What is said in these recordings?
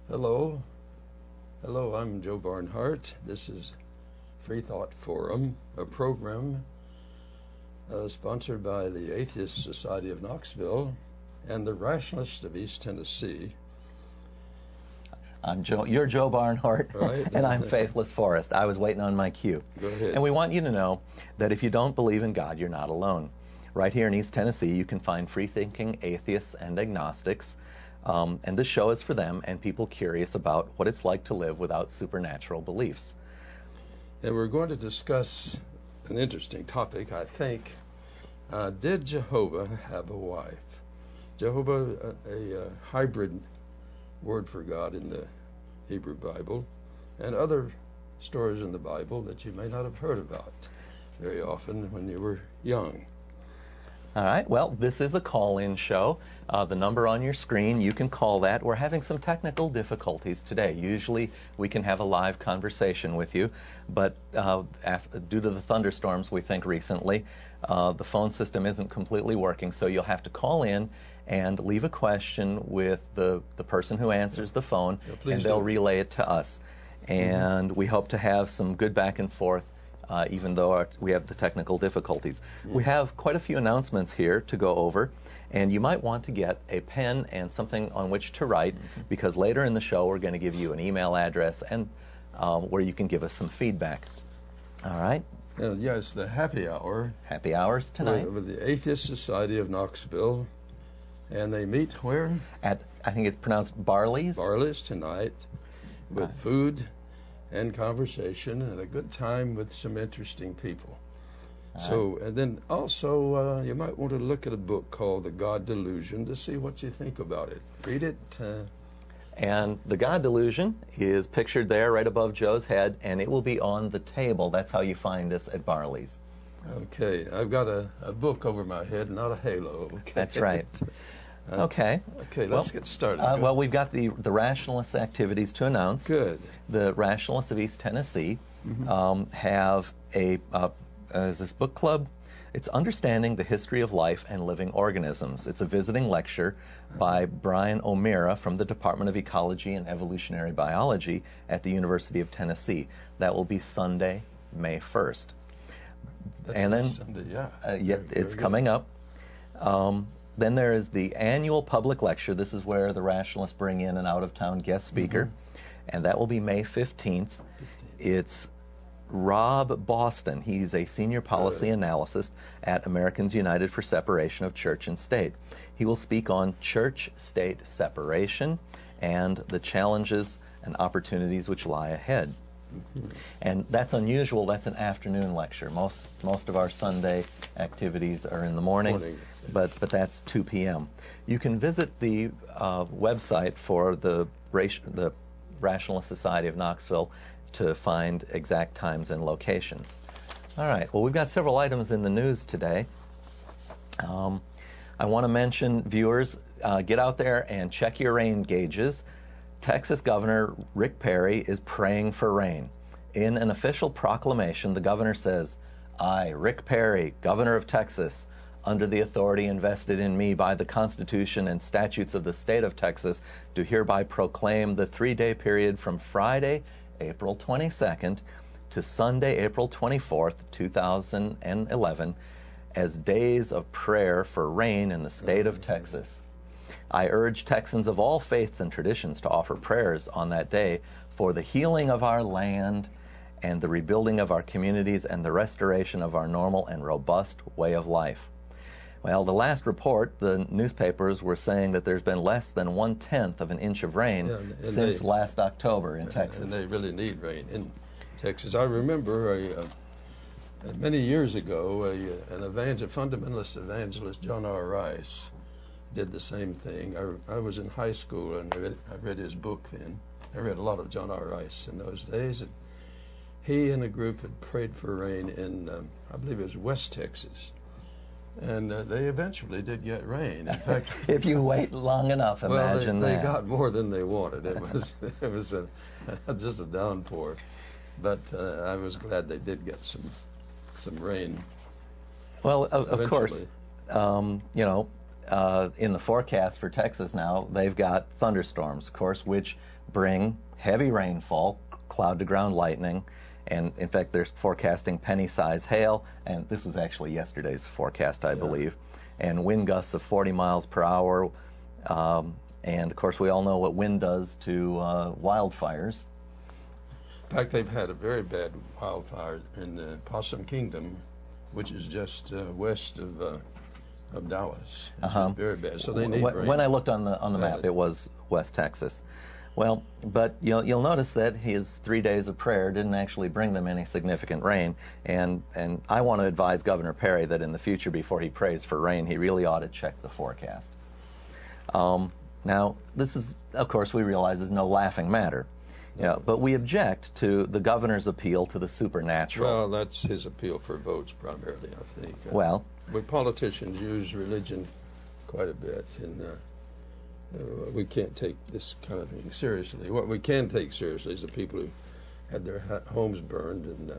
Hello. Hello, I'm Joe Barnhart. This is Freethought Forum, a program sponsored by the Atheist Society of Knoxville and the Rationalists of East Tennessee. You're Joe Barnhart, right. And I'm Faithless Forrest. I was waiting on my cue. Go ahead. And we want you to know that if you don't believe in God, you're not alone. Right here in East Tennessee, you can find free-thinking atheists and agnostics, and this show is for them and people curious about what it's like to live without supernatural beliefs. And we're going to discuss an interesting topic, I think. Did Jehovah have a wife? Jehovah, a hybrid word for God in the Hebrew Bible, and other stories in the Bible that you may not have heard about very often when you were young. All right, well, this is a call-in show. The number on your screen, you can call that. We're having some technical difficulties today. Usually we can have a live conversation with you, but due to the thunderstorms we think recently, the phone system isn't completely working, so you'll have to call in and leave a question with the person who answers the phone, and they'll relay it to us. And we hope to have some good back and forth even though we have the technical difficulties. We have quite a few announcements here to go over, and you might want to get a pen and something on which to write, because later in the show we're going to give you an email address and where you can give us some feedback. All right? Yes, the happy hour. Happy hours tonight. With the Atheist Society of Knoxville, and they meet where? At, I think it's pronounced Barley's. Barley's tonight, with food and conversation and a good time with some interesting people. So, and then also you might want to look at a book called The God Delusion to see what you think about it. Read it. And The God Delusion is pictured there right above Joe's head, and it will be on the table. That's how you find us at Barley's. Okay, I've got a book over my head, not a halo. Okay. That's right. Okay. Okay, let's get started. Well, we've got the Rationalist activities to announce. Good. The Rationalists of East Tennessee have is this book club? It's Understanding the History of Life and Living Organisms. It's a visiting lecture by Brian O'Meara from the Department of Ecology and Evolutionary Biology at the University of Tennessee. That will be Sunday, May 1st. That's and then Sunday, yeah. It's coming up. Then there is the annual public lecture. This is where the Rationalists bring in an out-of-town guest speaker, and that will be May 15th. It's Rob Boston. He's a senior policy analyst at Americans United for Separation of Church and State. He will speak on church-state separation and the challenges and opportunities which lie ahead. And that's unusual. That's an afternoon lecture. Most of our Sunday activities are in the morning. But that's 2 p.m. You can visit the website for the Rationalist Society of Knoxville to find exact times and locations. All right. Well, we've got several items in the news today. I want to mention, viewers, get out there and check your rain gauges. Texas Governor Rick Perry is praying for rain. In an official proclamation, the governor says, "I, Rick Perry, Governor of Texas, under the authority invested in me by the Constitution and statutes of the state of Texas, do hereby proclaim the 3-day period from Friday, April 22nd to Sunday, April 24th, 2011, as days of prayer for rain in the state of Texas. I urge Texans of all faiths and traditions to offer prayers on that day for the healing of our land and the rebuilding of our communities and the restoration of our normal and robust way of life." Well, the last report, the newspapers were saying that there's been less than 1/10 of an inch of rain since last October in Texas. And they really need rain in Texas. I remember many years ago, an fundamentalist evangelist, John R. Rice, did the same thing. I was in high school and I read his book then. I read a lot of John R. Rice in those days. And he and a group had prayed for rain in, I believe it was West Texas. And they eventually did get rain. In fact, if you wait long enough, imagine they that. got more than they wanted. It was just a downpour. But I was glad they did get some rain. Well, of course, you know, in the forecast for Texas now, they've got thunderstorms, of course, which bring heavy rainfall, cloud-to-ground lightning, and in fact, they're forecasting penny-size hail, and this was actually yesterday's forecast, I believe, and wind gusts of 40 miles per hour, and of course, we all know what wind does to wildfires. In fact, they've had a very bad wildfire in the Possum Kingdom, which is just west of Dallas. It's very bad. So they need rain. When I looked on the map, it was West Texas. Well, but you'll notice that his 3 days of prayer didn't actually bring them any significant rain, and I want to advise Governor Perry that in the future, before he prays for rain, he really ought to check the forecast. Now, this is, of course, we realize is no laughing matter. Yeah, but we object to the governor's appeal to the supernatural. Well, that's his appeal for votes primarily, I think. Well, but politicians use religion quite a bit, and we can't take this kind of thing seriously. What we can take seriously is the people who had their homes burned, and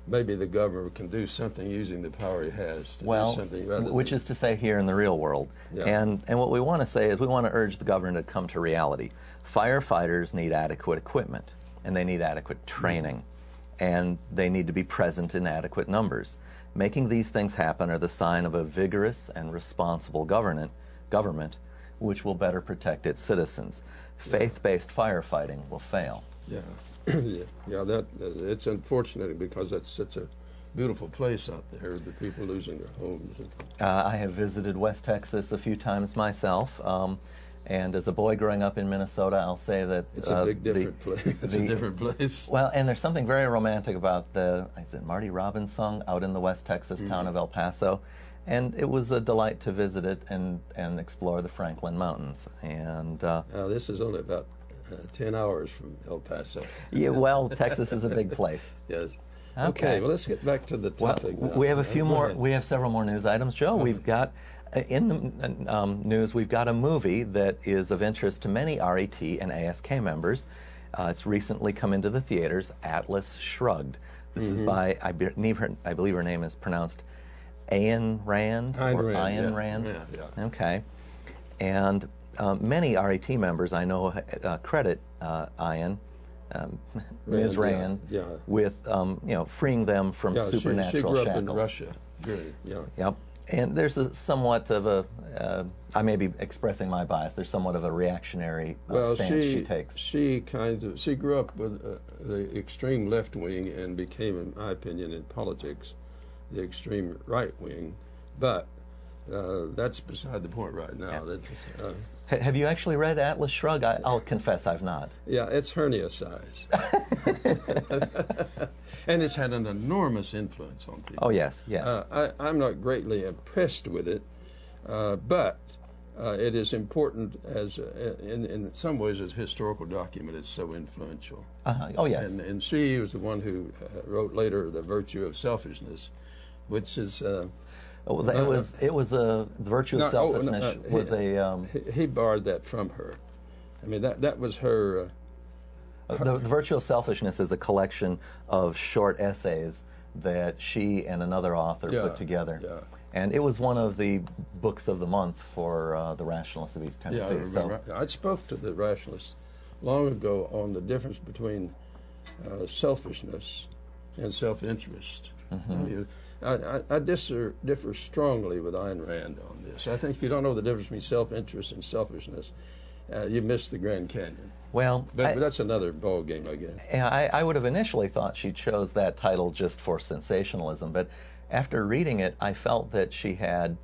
maybe the governor can do something using the power he has to do something rather which is to say here in the real world. Yeah. And what we want to say is we want to urge the governor to come to reality. Firefighters need adequate equipment, and they need adequate training, and they need to be present in adequate numbers. Making these things happen are the sign of a vigorous and responsible government which will better protect its citizens. Faith-based firefighting will fail. Yeah, that it's unfortunate because that's such a beautiful place out there, the people losing their homes. I have visited West Texas a few times myself, and as a boy growing up in Minnesota, I'll say that it's a different place. It's a different place. Well, and there's something very romantic about is it Marty Robbins' song, Out in the West Texas town of El Paso? And it was a delight to visit it and explore the Franklin Mountains. And this is only about 10 hours from El Paso. Yeah, well, Texas is a big place. Yes. Okay. Well, let's get back to the topic. Well, we have a few more. We have several more news items, Joe. We've got in the news. We've got a movie that is of interest to many RET and ASK members. It's recently come into the theaters. Atlas Shrugged. This is by I believe her name is pronounced Ayn Rand. Ayn Rand. Yeah. Okay. And many RET members I know credit Ms. Rand with freeing them from supernatural she grew up shackles. in Russia. Really, yeah. Yep. And there's somewhat of a, I may be expressing my bias, there's somewhat of a reactionary stance she takes. She grew up with the extreme left wing and became, in my opinion, in politics, the extreme right wing. But that's beside the point right now. Yeah. Have you actually read Atlas Shrugged? I'll confess I've not. Yeah, it's hernia size. And it's had an enormous influence on people. Oh, yes. I'm not greatly impressed with it, but it is important as, in some ways, as a historical document. It's so influential. Oh, yes. And she was the one who wrote later The Virtue of Selfishness, which is... the virtue of selfishness was a... He borrowed that from her. I mean, that was her... The Virtue of Selfishness is a collection of short essays that she and another author put together. Yeah. And it was one of the books of the month for the Rationalists of East Tennessee. Yeah, I remember. I spoke to the Rationalists long ago on the difference between selfishness and self-interest. I differ strongly with Ayn Rand on this. I think if you don't know the difference between self-interest and selfishness, you miss the Grand Canyon. Well, but that's another ball game, I guess. Yeah, I would have initially thought she chose that title just for sensationalism, but after reading it, I felt that she had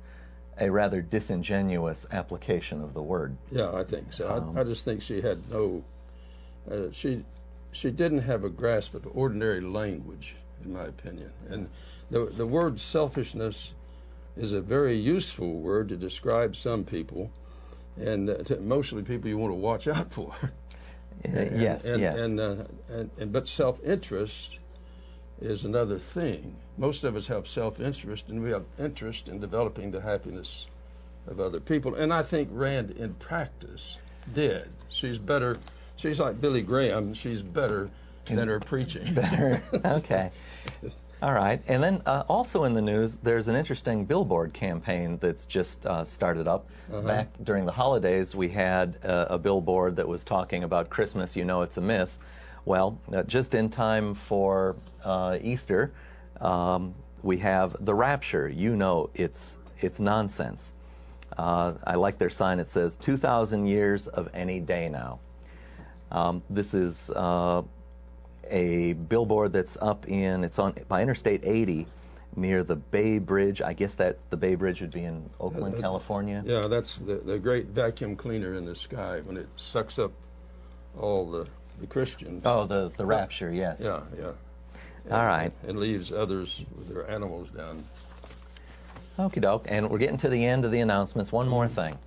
a rather disingenuous application of the word. Yeah, I think so. I just think she had no... she didn't have a grasp of ordinary language, in my opinion. And the word selfishness is a very useful word to describe some people, and mostly people you want to watch out for. Yes. But self-interest is another thing. Most of us have self-interest, and we have interest in developing the happiness of other people. And I think Rand, in practice, did. She's better. She's like Billy Graham. She's better than her preaching. Better. Okay. All right. And then also in the news, there's an interesting billboard campaign that's just started up. Back during the holidays, we had a billboard that was talking about Christmas, you know it's a myth. Well, just in time for Easter, we have the rapture, you know it's nonsense. I like their sign. It says 2,000 years of any day now. This is a billboard that's up it's on by Interstate 80 near the Bay Bridge. I guess that the Bay Bridge would be in Oakland, California. Yeah, that's the great vacuum cleaner in the sky when it sucks up all the Christians. Oh, the rapture, yes. Yeah. All right. And leaves others with their animals down. Okie doke. And we're getting to the end of the announcements. One more thing.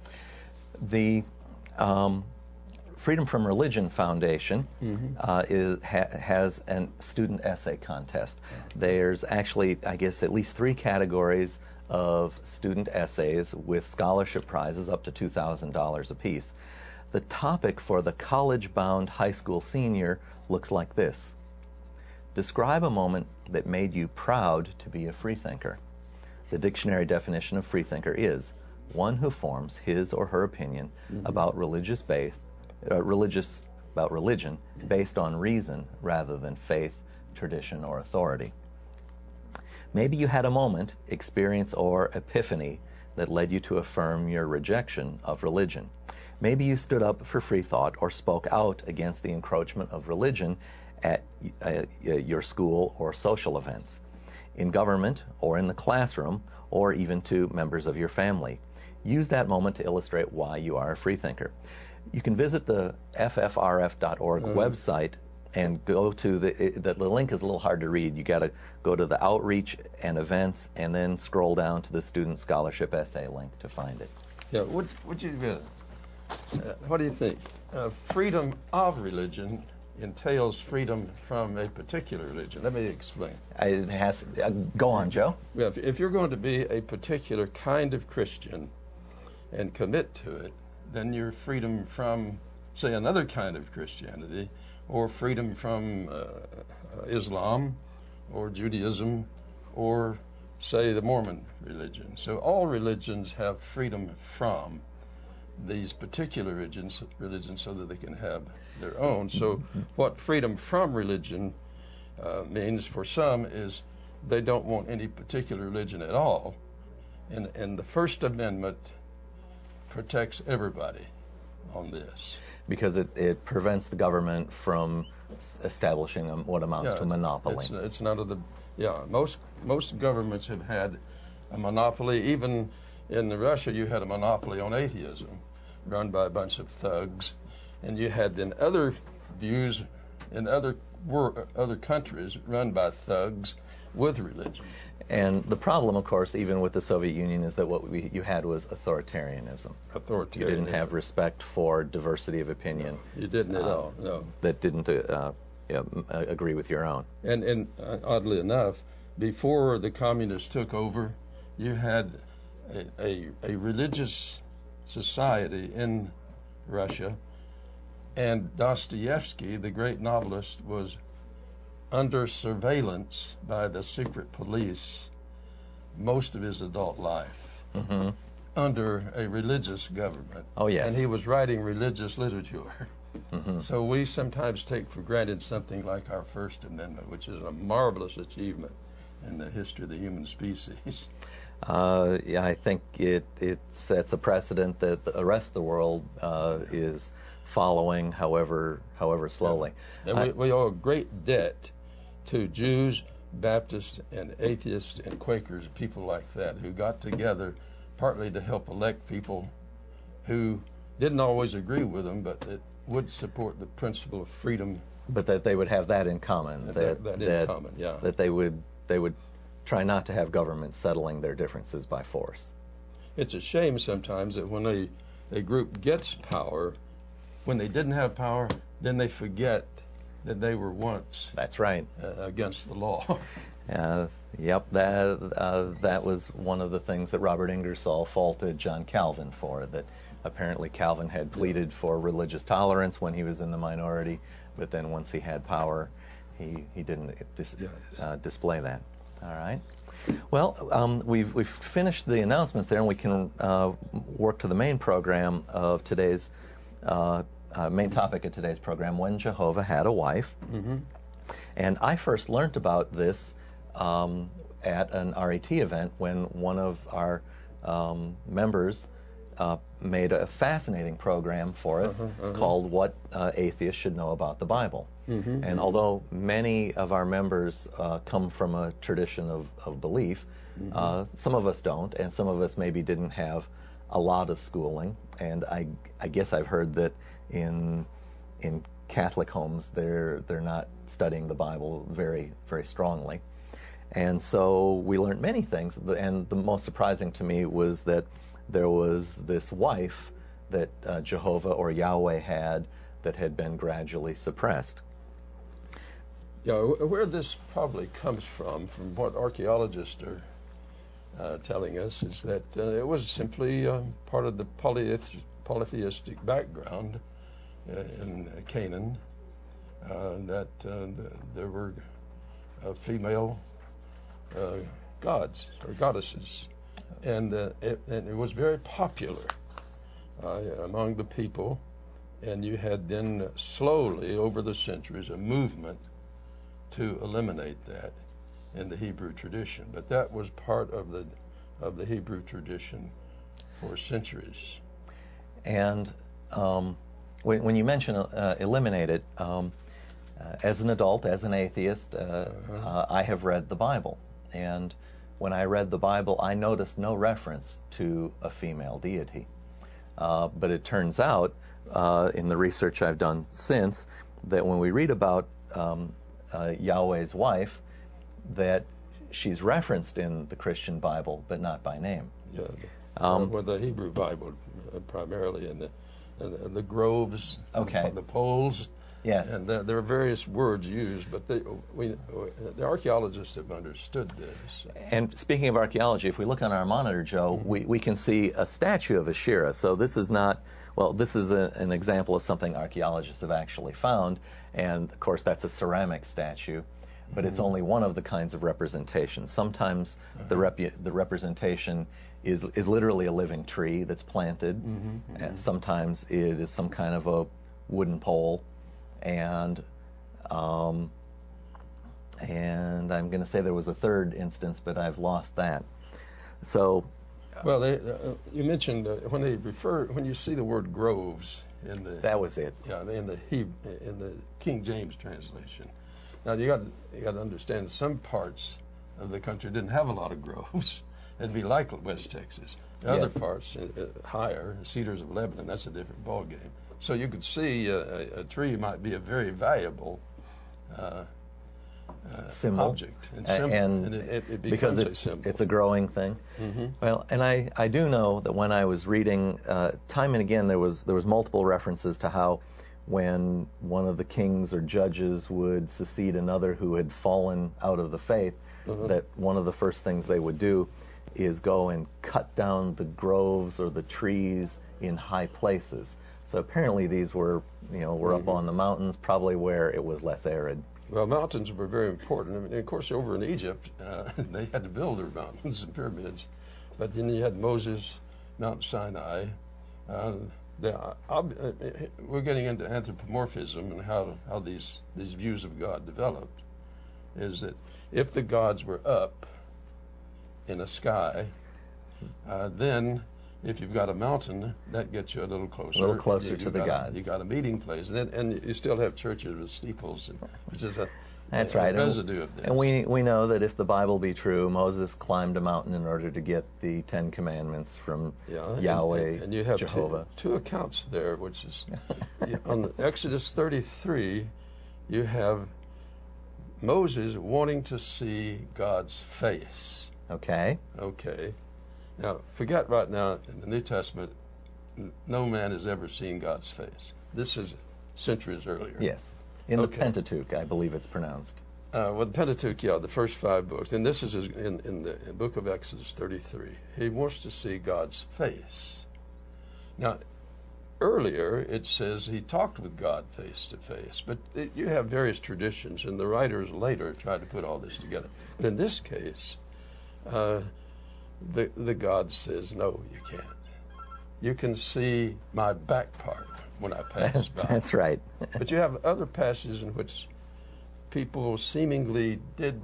The Freedom from Religion Foundation has a student essay contest. There's actually, I guess, at least 3 categories of student essays with scholarship prizes up to $2,000 apiece. The topic for the college-bound high school senior looks like this. Describe a moment that made you proud to be a freethinker. The dictionary definition of freethinker is one who forms his or her opinion about religion based on reason rather than faith, tradition, or authority. Maybe you had a moment, experience, or epiphany that led you to affirm your rejection of religion. Maybe you stood up for free thought or spoke out against the encroachment of religion at your school or social events, in government or in the classroom, or even to members of your family. Use that moment to illustrate why you are a freethinker. You can visit the ffrf.org website and go to the link is a little hard to read. You got to go to the outreach and events and then scroll down to the student scholarship essay link to find it. Yeah, what do you think? Freedom of religion entails freedom from a particular religion. Let me explain. It has. Go on, Joe. Yeah, if you're going to be a particular kind of Christian and commit to it, then you're freedom from, say, another kind of Christianity, or freedom from Islam, or Judaism, or, say, the Mormon religion. So all religions have freedom from these particular religions so that they can have their own. So what freedom from religion means for some is they don't want any particular religion at all. And the First Amendment protects everybody on this. Because it prevents the government from establishing what amounts to a monopoly. It's none of the, most governments have had a monopoly. Even in Russia, you had a monopoly on atheism, run by a bunch of thugs. And you had then other views in other countries run by thugs with religion. And the problem, of course, even with the Soviet Union, is that what you had was authoritarianism. You didn't have respect for diversity of opinion. No, you didn't at all, no. That didn't agree with your own. And oddly enough, before the communists took over, you had a religious society in Russia, and Dostoevsky, the great novelist, was under surveillance by the secret police most of his adult life, under a religious government. Oh, yes. And he was writing religious literature. So we sometimes take for granted something like our First Amendment, which is a marvelous achievement in the history of the human species. I think it sets a precedent that the rest of the world is following, however slowly. Yeah. And we owe a great debt to Jews, Baptists, and atheists, and Quakers, people like that, who got together partly to help elect people who didn't always agree with them, but that would support the principle of freedom. But that they would have that in common. That they would try not to have government settling their differences by force. It's a shame sometimes that when a group gets power, when they didn't have power, then they forget that they were once. That's right. Against the law. Yep, that was one of the things that Robert Ingersoll faulted John Calvin for, that apparently Calvin had pleaded for religious tolerance when he was in the minority, but then once he had power, he didn't display that. All right. Well, we've finished the announcements there, and we can work to the main program of today's main topic of today's program: when Jehovah had a wife. Mm-hmm. And I first learned about this at an RET event when one of our members made a fascinating program for us called "What Atheists Should Know About the Bible." Mm-hmm. And although many of our members come from a tradition of belief, some of us don't, and some of us maybe didn't have a lot of schooling. And I guess I've heard that in Catholic homes they're not studying the Bible very, very strongly. And so we learned many things, and the most surprising to me was that there was this wife that Jehovah or Yahweh had that had been gradually suppressed. Yeah, where this probably comes from what archaeologists are telling us, is that it was simply part of the polytheistic background in Canaan, that there were female gods or goddesses, and it was very popular among the people, and you had then slowly over the centuries a movement to eliminate that in the Hebrew tradition. But that was part of the Hebrew tradition for centuries. And when you mention eliminate it, as an adult, as an atheist, I have read the Bible. And when I read the Bible, I noticed no reference to a female deity. But it turns out, in the research I've done since, that when we read about Yahweh's wife, that she's referenced in the Christian Bible, but not by name. Yeah, well, the Hebrew Bible primarily, and the groves, the poles. Yes, and there are various words used, but the archaeologists have understood this. And speaking of archaeology, if we look on our monitor, Joe, we can see a statue of Asherah. So this is not, well, this is an example of something archaeologists have actually found, and of course that's a ceramic statue, but it's only one of the kinds of representations. Sometimes the representation is literally a living tree that's planted, and sometimes it is some kind of a wooden pole. And I'm going to say there was a third instance, but I've lost that. So, well, you mentioned when you see the word groves in the, that was it. Yeah, in the King James translation. Now you got to understand, some parts of the country didn't have a lot of groves. It'd be like West Texas. Other parts higher, Cedars of Lebanon. That's a different ballgame. So you could see a tree might be a very valuable symbol. Object and symbol, and it becomes because a symbol. It's a growing thing. Well, and I do know that when I was reading, time and again there was multiple references to how when one of the kings or judges would succeed another who had fallen out of the faith, that one of the first things they would do is go and cut down the groves or the trees in high places. So apparently these were up on the mountains, probably where it was less arid. Well, mountains were very important. I mean, of course, over in Egypt, they had to build their mountains and pyramids. But then you had Moses, Mount Sinai. We're getting into anthropomorphism and how these views of God developed. Is that if the gods were up in a sky, then if you've got a mountain, that gets you a little closer. A little closer to the gods. You got a meeting place, and you still have churches with steeples, which is a residue of this. And we know that if the Bible be true, Moses climbed a mountain in order to get the Ten Commandments from Yahweh, and you have Jehovah. two accounts there, which is on Exodus 33, you have Moses wanting to see God's face. Okay. Now, forget right now, in the New Testament, no man has ever seen God's face. This is centuries earlier. Yes. In the Pentateuch, I believe it's pronounced. Well, the Pentateuch, the first 5 books. And this is in the book of Exodus 33. He wants to see God's face. Now, earlier it says he talked with God face to face. But you have various traditions, and the writers later tried to put all this together. But in this case, the God says, no, you can't. You can see my back part when I pass by. That's right. But you have other passages in which people seemingly did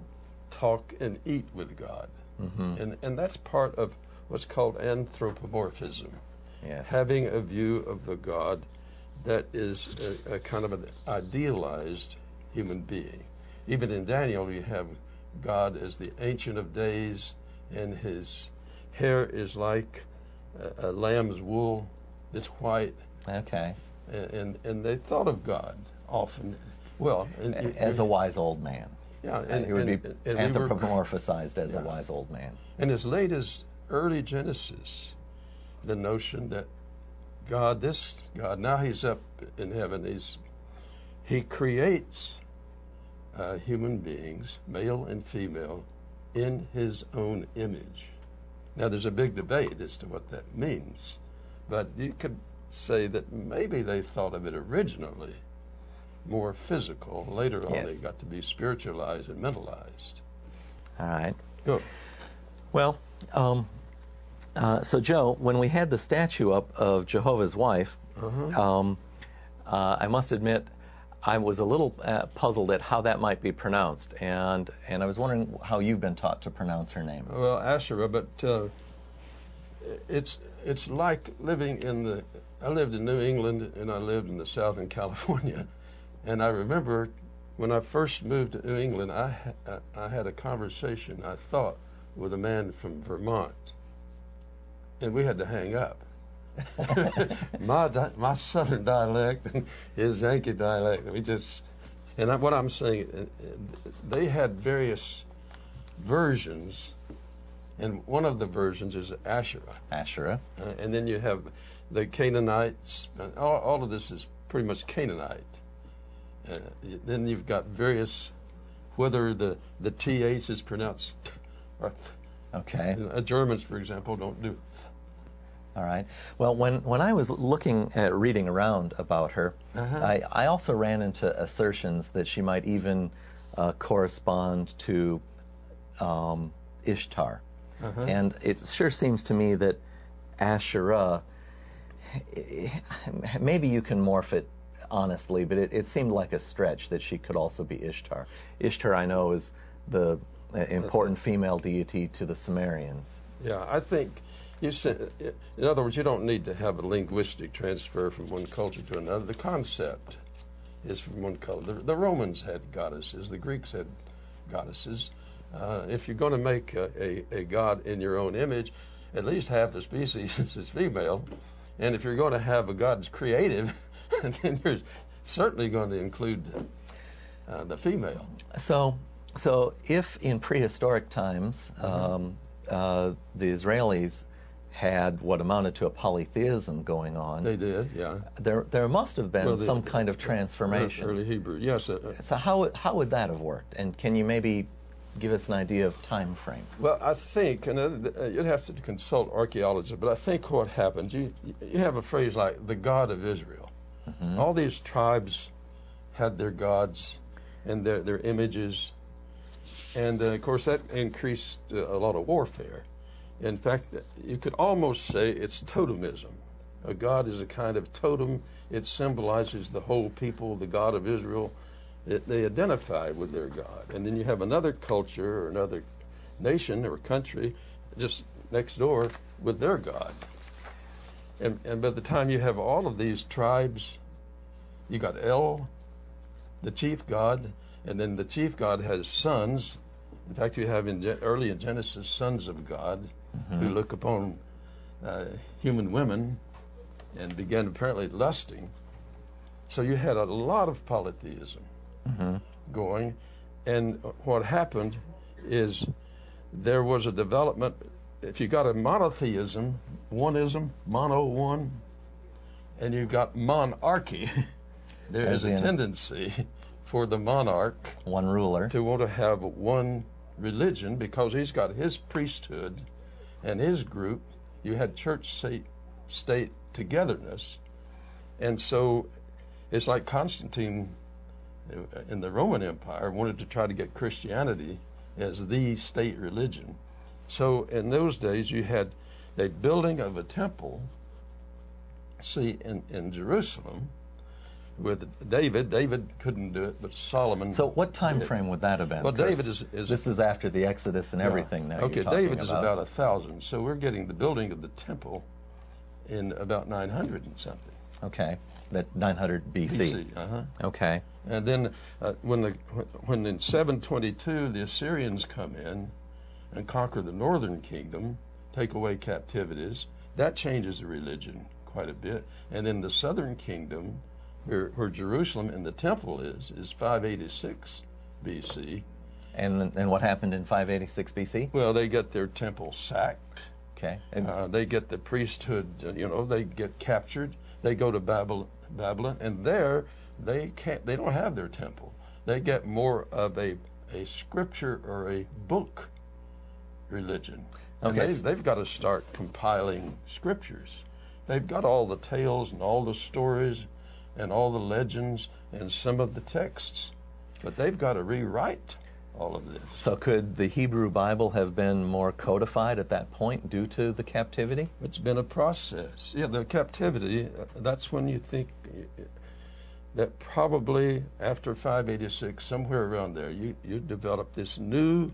talk and eat with God. Mm-hmm. And that's part of what's called anthropomorphism. Yes. Having a view of the God that is a kind of an idealized human being. Even in Daniel, you have God as the Ancient of Days, and his hair is like a lamb's wool. It's white. Okay. And they thought of God often, well, as a wise old man. Yeah, and he would be anthropomorphized as a wise old man. And as late as early Genesis, the notion that God, this God, now he's up in heaven, he creates human beings, male and female, in his own image. Now there's a big debate as to what that means, but you could say that maybe they thought of it originally more physical. Later on, they got to be spiritualized and mentalized. All right. Go. Well, so Joe, when we had the statue up of Jehovah's wife, I must admit I was a little puzzled at how that might be pronounced, and I was wondering how you've been taught to pronounce her name. Well, Asherah, but it's like living in I lived in New England and I lived in the Southern California, and I remember when I first moved to New England, I had a conversation, I thought, with a man from Vermont, and we had to hang up. my Southern dialect and his Yankee dialect, what I'm saying, they had various versions, and one of the versions is Asherah. Asherah. And then you have the Canaanites. All of this is pretty much Canaanite. Then you've got various, whether the TH is pronounced, okay. Germans, for example, don't do. All right. Well, when I was reading around about her, I also ran into assertions that she might even correspond to Ishtar. And it sure seems to me that Asherah, maybe you can morph it honestly, but it seemed like a stretch that she could also be Ishtar. Ishtar, I know, is the important female deity to the Sumerians. Yeah, I think you said, in other words, you don't need to have a linguistic transfer from one culture to another. The concept is from one culture. The Romans had goddesses. The Greeks had goddesses. If you're going to make a god in your own image, at least half the species is female. And if you're going to have a god that's creative, then you're certainly going to include the female. So if in prehistoric times the Israelis had what amounted to a polytheism going on. They did, yeah. There must have been some kind of transformation. Early Hebrew, yes. So how would that have worked? And can you maybe give us an idea of time frame? Well, I think, and you'd have to consult archaeologists, but I think what happened, you have a phrase like the God of Israel. All these tribes had their gods and their images, and of course that increased a lot of warfare. In fact, you could almost say it's totemism. A god is a kind of totem. It symbolizes the whole people, the God of Israel. They identify with their God. And then you have another culture or another nation or country just next door with their God. And by the time you have all of these tribes, you got El, the chief god, and then the chief god has sons. In fact, you have early in Genesis sons of God who look upon human women and began apparently lusting. So you had a lot of polytheism going. And what happened is there was a development. If you got a monotheism, oneism, mono one, and you've got monarchy, there is a tendency for the monarch, one ruler, to want to have one religion because he's got his priesthood and his group. You had church state togetherness, And so it's like Constantine in the Roman Empire wanted to try to get Christianity as the state religion. So in those days you had the building of a temple, see, in Jerusalem with David. David couldn't do it, but Solomon. So what time did. frame would that have been? Well, David is this is after the Exodus and everything now. Okay, you're talking David is about 1,000, so we're getting the building of the temple in about 900 and something. Okay, that 900 BC. Okay. And then when in 722 the Assyrians come in and conquer the northern kingdom, take away captivities, that changes the religion quite a bit. And then the southern kingdom, where Jerusalem and the temple is 586 BC. And what happened in 586 BC? Well, they get their temple sacked. Okay. They get the priesthood, they get captured. They go to Babylon, and there they don't have their temple. They get more of a scripture or a book religion. Okay. And they've got to start compiling scriptures. They've got all the tales and all the stories and all the legends and some of the texts, but they've got to rewrite all of this. So could the Hebrew Bible have been more codified at that point due to the captivity? It's been a process. Yeah, the captivity, that's when you think that probably after 586, somewhere around there, you develop this new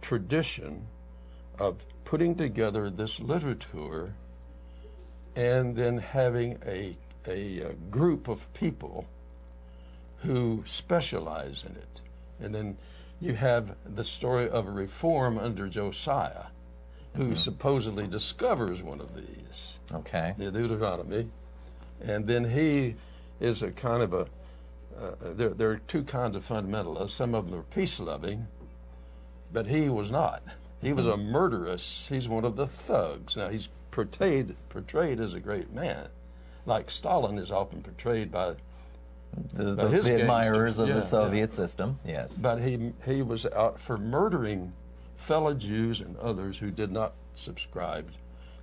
tradition of putting together this literature and then having a group of people who specialize in it. And then you have the story of a reform under Josiah, who supposedly discovers one of these, okay, the Deuteronomy. And then he is a kind of there are two kinds of fundamentalists. Some of them are peace-loving, but he was not. He was a murderous. He's one of the thugs. Now, he's portrayed as a great man, like Stalin is often portrayed by the admirers of the Soviet system, yes. But he was out for murdering fellow Jews and others who did not subscribe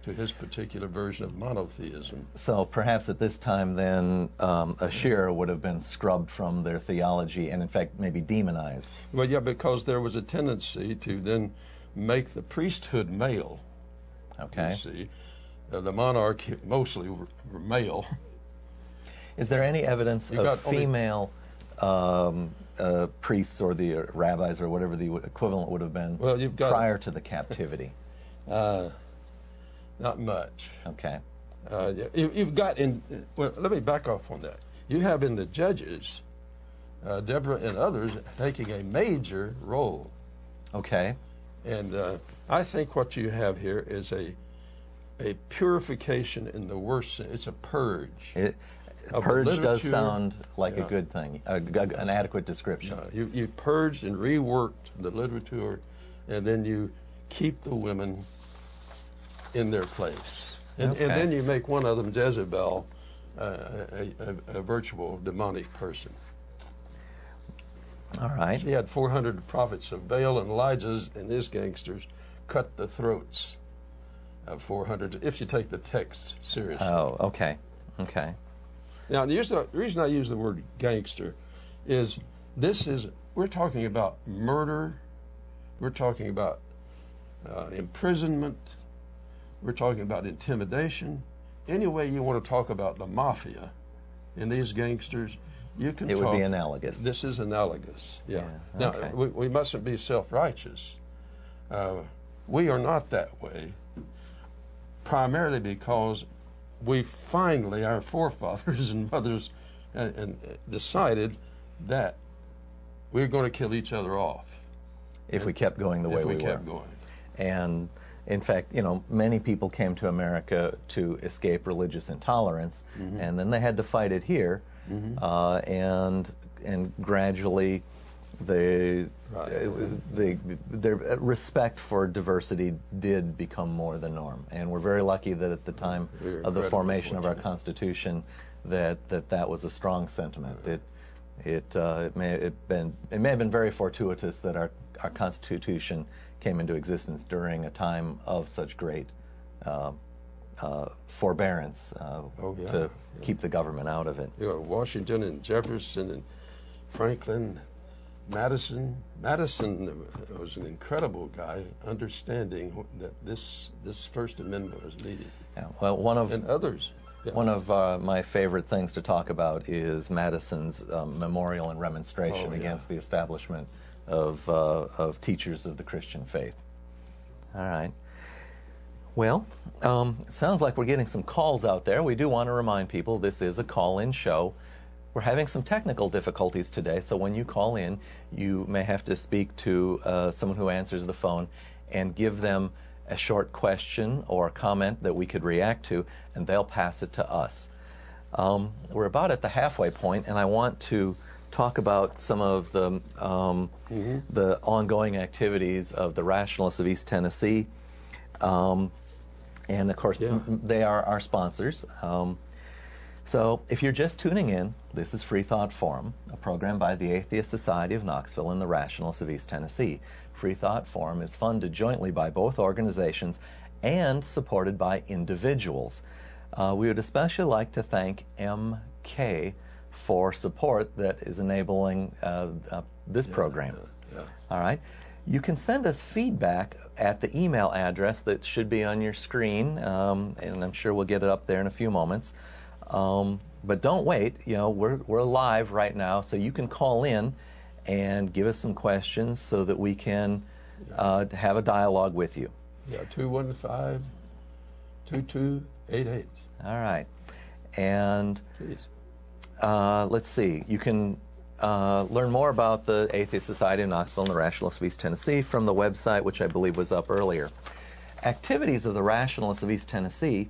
to his particular version of monotheism. So perhaps at this time then a shearer would have been scrubbed from their theology and in fact maybe demonized. Well, yeah, because there was a tendency to then make the priesthood male. Okay. You see, the monarch mostly were male. Is there any evidence of female priests or the rabbis or whatever the equivalent would have been prior to the captivity? Not much. Okay. You've got well, let me back off on that. You have in the Judges, Deborah and others taking a major role. Okay. And I think what you have here is a purification in the worst sense. It's a purge. Purge does sound like a good thing, an adequate description. You purged and reworked the literature, and then you keep the women in their place. And then you make one of them, Jezebel, a virtual demonic person. All right. She had 400 prophets of Baal, and Elijah's and his gangsters cut the throats of 400, if you take the text seriously. Oh, okay. Okay. Now, the reason I use the word gangster is we're talking about murder, we're talking about imprisonment, we're talking about intimidation. Any way you want to talk about the mafia and these gangsters, you can It would be analogous. This is analogous, yeah. Yeah, okay. Now, we mustn't be self-righteous. We are not that way, primarily because we finally, our forefathers and mothers, and decided that we're going to kill each other off. If we kept going the way we were. If we kept going. And in fact, many people came to America to escape religious intolerance, and then they had to fight it here, and gradually their respect for diversity did become more the norm. And we're very lucky that at the time of the formation of our Constitution that was a strong sentiment. It may have been very fortuitous that our Constitution came into existence during a time of such great forbearance to keep the government out of it. You know, Washington and Jefferson and Franklin, Madison. Madison was an incredible guy, understanding that this First Amendment was needed. Yeah, well, and others. Yeah. One of my favorite things to talk about is Madison's memorial and remonstration against the establishment of teachers of the Christian faith. All right. Well, it sounds like we're getting some calls out there. We do want to remind people this is a call-in show. We're having some technical difficulties today, so when you call in, you may have to speak to someone who answers the phone and give them a short question or comment that we could react to, and they'll pass it to us. We're about at the halfway point, and I want to talk about some of the ongoing activities of the Rationalists of East Tennessee. And of course, they are our sponsors. So if you're just tuning in, this is Freethought Forum, a program by the Atheist Society of Knoxville and the Rationalists of East Tennessee. Freethought Forum is funded jointly by both organizations and supported by individuals. We would especially like to thank MK for support that is enabling this program. All right. You can send us feedback at the email address that should be on your screen, and I'm sure we'll get it up there in a few moments. But don't wait. You know, we're live right now, so you can call in and give us some questions so that we can have a dialogue with you. Yeah, 215-2288. All right. And please. Let's see. You can learn more about the Atheist Society of Knoxville and the Rationalists of East Tennessee from the website, which I believe was up earlier. Activities of the Rationalists of East Tennessee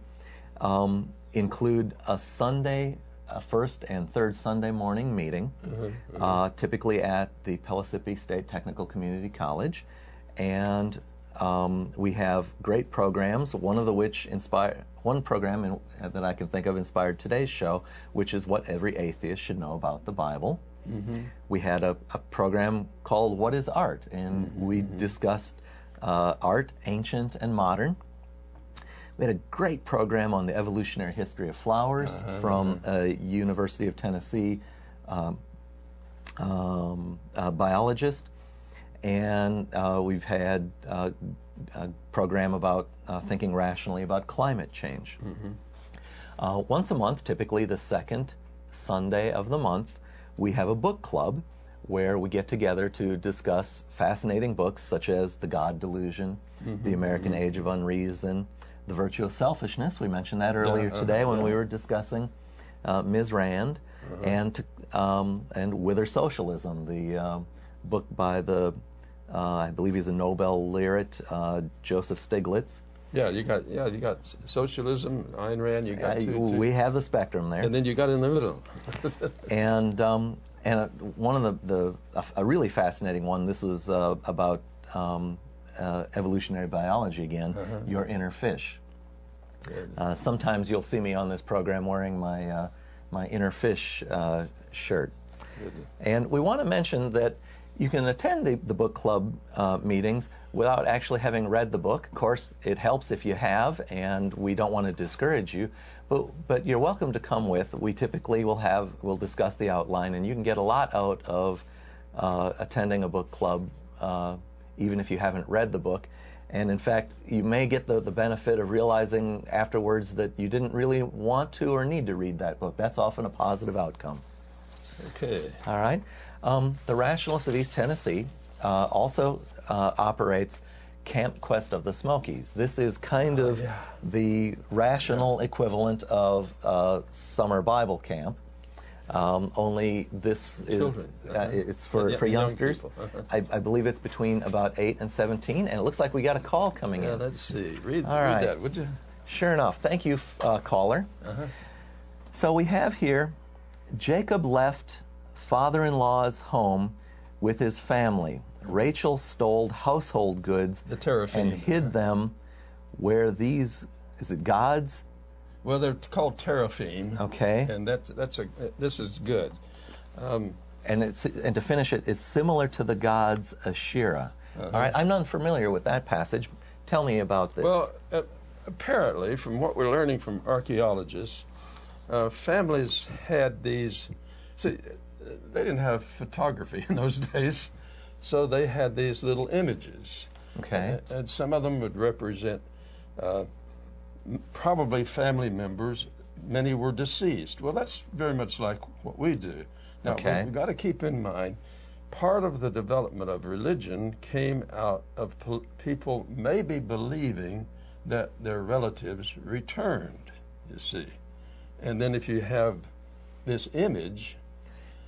include a Sunday, first and third Sunday morning meeting, typically at the Pellissippi State Technical Community College, and we have great programs. One program that I can think of inspired today's show, which is what every atheist should know about the Bible. We had a program called What is Art? And we discussed art, ancient and modern. We had a great program on the evolutionary history of flowers from a University of Tennessee biologist. And we've had a program about thinking rationally about climate change. Once a month, typically the second Sunday of the month, we have a book club where we get together to discuss fascinating books such as The God Delusion, The American Age of Unreason, The Virtue of Selfishness. We mentioned that earlier today when we were discussing Ms. Rand, and Whither Socialism, the book by the I believe he's a Nobel laureate, Joseph Stiglitz. Yeah, you got socialism, Ayn Rand. You got we have the spectrum there, and then you got in the middle. and one of a really fascinating one. This was about evolutionary biology again. Your Inner Fish. Sometimes you'll see me on this program wearing my Inner Fish shirt. And we want to mention that you can attend the book club meetings without actually having read the book. Of course, it helps if you have, and we don't want to discourage you. But you're welcome to come with. We typically we'll discuss the outline, and you can get a lot out of attending a book club, even if you haven't read the book. And in fact, you may get the benefit of realizing afterwards that you didn't really want to or need to read that book. That's often a positive outcome. Okay. All right. The Rationalists of East Tennessee also operates Camp Quest of the Smokies. This is kind of the rational equivalent of summer Bible camp. Only this Children. It's for youngsters. I believe it's between about 8 and 17, and it looks like we got a call coming in. Let's see. Read right. that, would you? Sure enough. Thank you, caller. So we have here, Jacob left father-in-law's home with his family. Rachel stole household goods and hid them where these, is it gods? Well, they're called teraphim. Okay. And this is good. And to finish it, it's similar to the gods Asherah. All right, I'm not familiar with that passage. Tell me about this. Well, apparently, from what we're learning from archaeologists, families had these. See, they didn't have photography in those days, so they had these little images. Okay. And some of them would represent probably family members. Many were deceased. Well, that's very much like what we do. Now, okay. we've got to keep in mind, part of the development of religion came out of people maybe believing that their relatives returned, you see. And then if you have this image...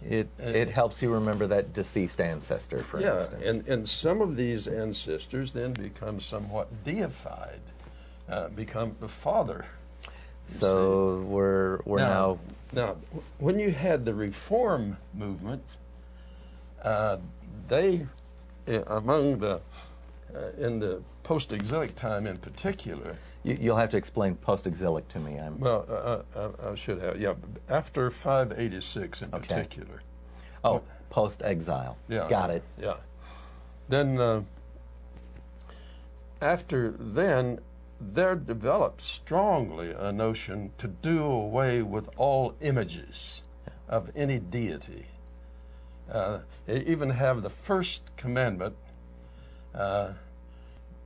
It helps you remember that deceased ancestor, for instance. Yeah, and some of these ancestors then become somewhat deified, become the father. So we're now... Now, when you had the Reform movement, they, among the, in the post-exilic time in particular... You'll have to explain post-exilic to me. Well, I should have, yeah, after 586 in particular. Oh, post-exile. Yeah. Got it. Yeah. Then, after then, there developed strongly a notion to do away with all images of any deity. They even have the first commandment,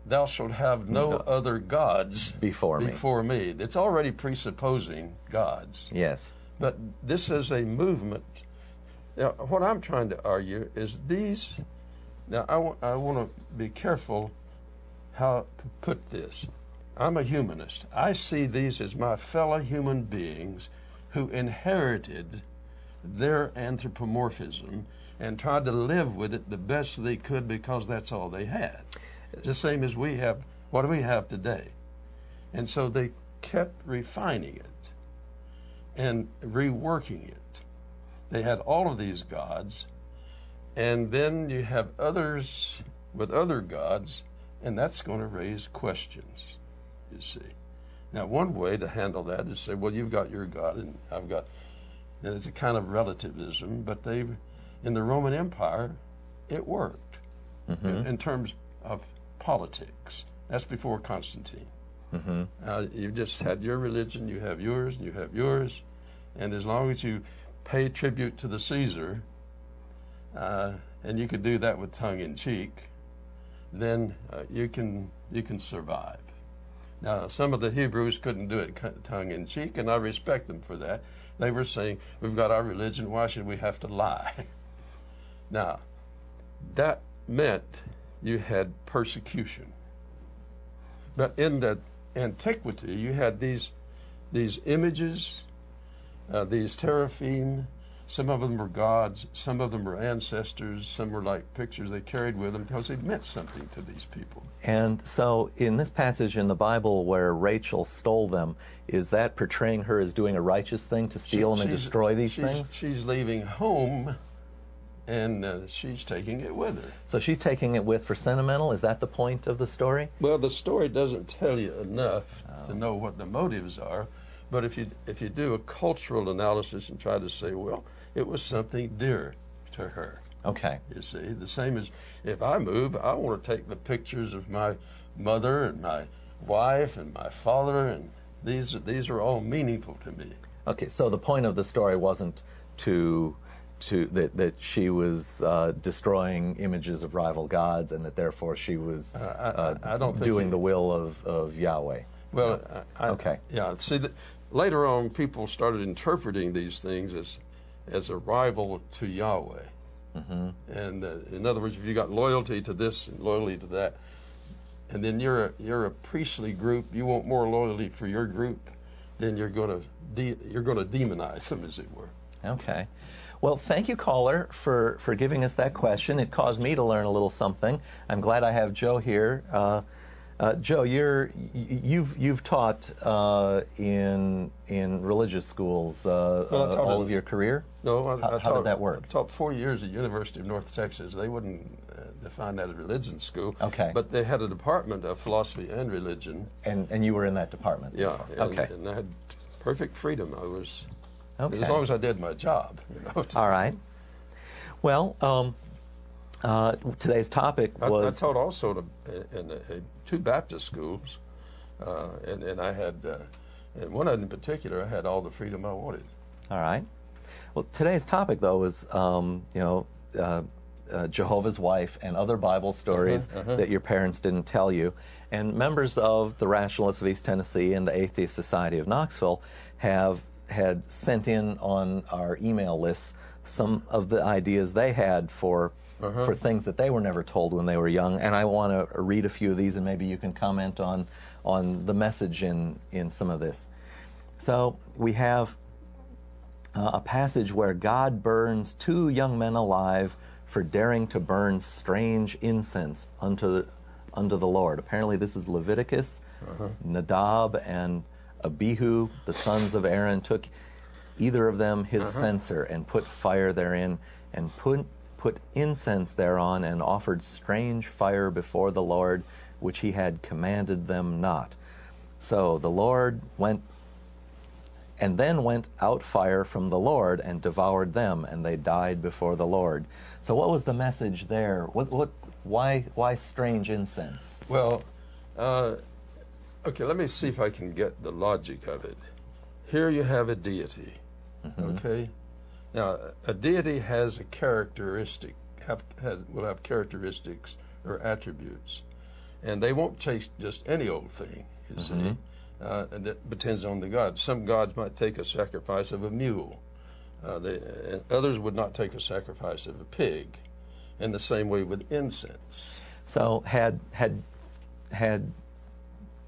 thou shalt have no other gods before me. It's already presupposing gods. Yes. But this is a movement. Now, what I'm trying to argue is these. Now, I want to be careful how to put this. I'm a humanist. I see these as my fellow human beings who inherited their anthropomorphism and tried to live with it the best they could because that's all they had. The same as we have. What do we have today? And so they kept refining it and reworking it. They had all of these gods, and then you have others with other gods, and that's going to raise questions, you see. Now, one way to handle that is say, well, you've got your God, and I've got, and it's a kind of relativism, but in the Roman Empire, it worked in terms of politics. That's before Constantine. You just had your religion, you have yours, and you have yours, and as long as you pay tribute to the Caesar, and you could do that with tongue-in-cheek, then you can survive. Now, some of the Hebrews couldn't do it tongue-in-cheek, and I respect them for that. They were saying, we've got our religion, why should we have to lie? Now, that meant you had persecution. But in the antiquity, you had these images, these teraphim. Some of them were gods, some of them were ancestors, some were like pictures they carried with them because they meant something to these people. And so in this passage in the Bible where Rachel stole them, is that portraying her as doing a righteous thing to steal them and destroy these things? She's leaving home, and she's taking it with her. So she's taking it for sentimental? Is that the point of the story? Well, the story doesn't tell you enough to know what the motives are. But if you do a cultural analysis and try to say, well, it was something dear to her. Okay. You see, the same as if I move, I want to take the pictures of my mother and my wife and my father, and these are all meaningful to me. Okay, so the point of the story wasn't that she was destroying images of rival gods, and that therefore she was I don't think doing the will of Yahweh. Well, okay. Yeah. See, later on, people started interpreting these things as a rival to Yahweh. And in other words, if you got loyalty to this and loyalty to that, and then you're a priestly group, you want more loyalty for your group, then you're going to demonize them, as it were. Okay. Well, thank you, caller, for giving us that question. It caused me to learn a little something. I'm glad I have Joe here. Joe, you've taught in religious schools all of your career? No, how did that work? I taught 4 years at University of North Texas. They wouldn't define that as religion school. Okay. But they had a department of philosophy and religion. And you were in that department? Yeah. Okay. And I had perfect freedom. I was, okay. As long as I did my job. All right. Well, today's topic was... I taught also in two Baptist schools, and I had, and one of them in particular, I had all the freedom I wanted. All right. Well, today's topic, though, is Jehovah's wife and other Bible stories that your parents didn't tell you. And members of the Rationalists of East Tennessee and the Atheist Society of Knoxville had sent in on our email lists some of the ideas they had for things that they were never told when they were young. And I want to read a few of these, and maybe you can comment on the message in some of this. So we have a passage where God burns 2 young men alive for daring to burn strange incense unto the Lord. Apparently this is Leviticus. Nadab and Abihu, the sons of Aaron, took either of them his censer and put fire therein and put incense thereon and offered strange fire before the Lord, which he had commanded them not. So the Lord went out fire from the Lord and devoured them, and they died before the Lord. So what was the message there? Why strange incense? Well, okay, let me see if I can get the logic of it. Here you have a deity, okay? Now, a deity has a characteristic, will have characteristics or attributes, and they won't take just any old thing, you see. And it depends on the god. Some gods might take a sacrifice of a mule. And others would not take a sacrifice of a pig. In the same way with incense. So had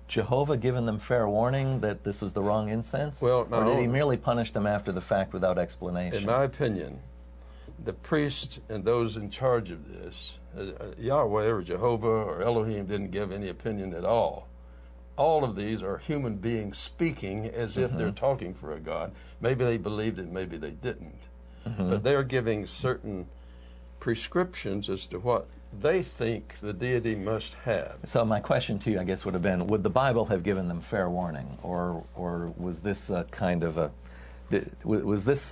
Jehovah given them fair warning that this was the wrong incense? Well, or did he merely punish them after the fact without explanation? In my opinion, the priest and those in charge of this, Yahweh or Jehovah or Elohim didn't give any opinion at all. All of these are human beings speaking as if they're talking for a God. Maybe they believed it, maybe they didn't. But they're giving certain prescriptions as to what they think the deity must have. So my question to you, I guess, would have been, would the Bible have given them fair warning? Or was this a kind of was this